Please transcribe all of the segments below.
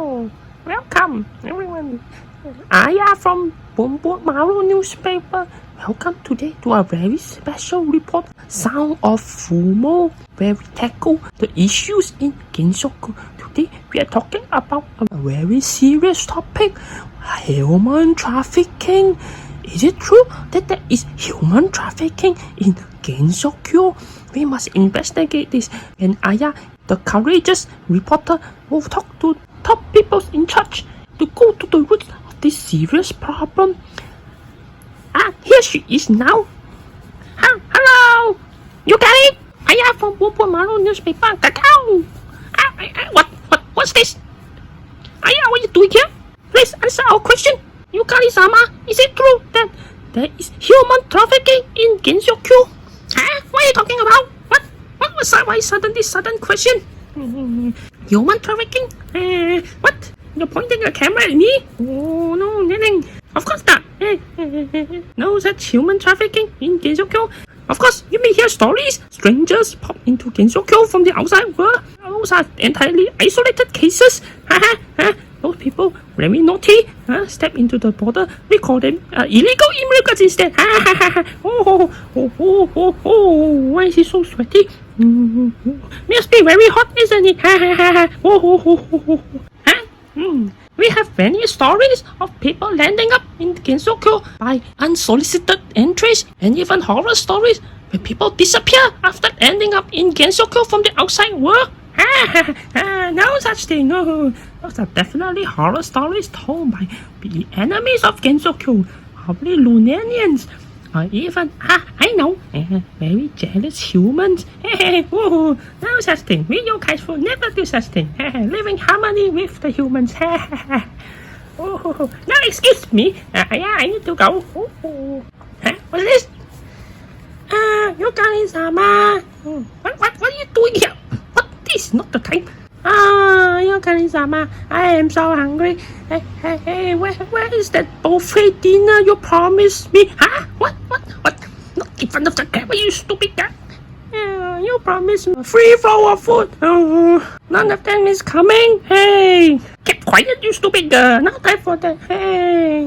Hello, welcome everyone. Aya from Bunbunmaru newspaper. Welcome today to a very special report, Sound of Fumo, where we tackle the issues in Genshoku. Today we are talking about a very serious topic, human trafficking. Is it true that there is human trafficking in Genshoku? We must investigate this, and Aya, the courageous reporter, will talk to top people in charge to go to the roots of this serious problem. Here she is now. Hello! You got it? Aya from Bunbunmaru newspaper. Cacao! What's this? Aya, what are you doing here? Please answer our question. Yukari-sama, is it true that there is human trafficking in Genshoku? What are you talking about? Why sudden question? Human trafficking? What? You're pointing a camera at me? Oh no, nothing. Of course not. No such human trafficking in Genshoku. Of course, you may hear stories. Strangers pop into Genshoku from the outside world. Those are entirely isolated cases. Those people very naughty. Step into the border. We call them illegal immigrants instead. Why is he so sweaty? Must be very hot, isn't it? We have many stories of people landing up in Genshoku by unsolicited entries, and even horror stories where people disappear after ending up in Genshoku from the outside world. No such thing. No, those are definitely horror stories told by the enemies of Genshoku, probably Lunarians, or even, I know, very jealous humans. No such thing. We yokai will never do such thing. Live in harmony with the humans. Now excuse me. I need to go. What's this? Yukari-sama. What are you doing here? This is not the time. Yukari-sama, I am so hungry. Hey, where is that buffet dinner you promised me? What? Not in front of the camera, you stupid guy. You promised me a free flow of food. None of them is coming. Hey, keep quiet, you stupid girl. No time for that. Hey,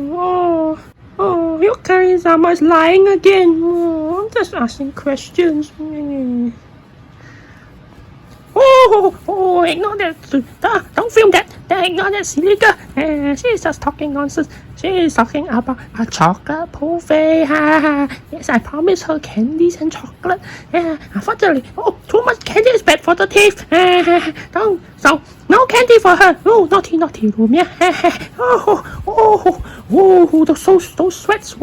Yukari-sama is lying again. I'm just asking questions. Ignore that. Don't film that. Ignore that silly girl. She's just talking nonsense. She's talking about a chocolate buffet. Yes, I promised her candies and chocolate. Unfortunately, too much candy is bad for the teeth. So no candy for her. Naughty room. Those sweats.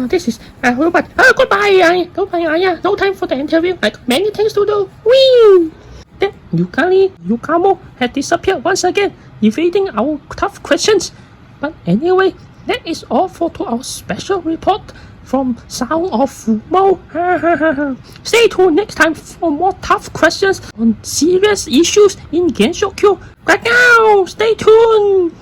This is Robert. Goodbye, Aya. No time for the interview. I got many things to do. Whee! Then Yukamo had disappeared once again, evading our tough questions. But anyway, that is all for our special report from Sound of Fumo. Stay tuned next time for more tough questions on serious issues in Genshoku. Right now, stay tuned.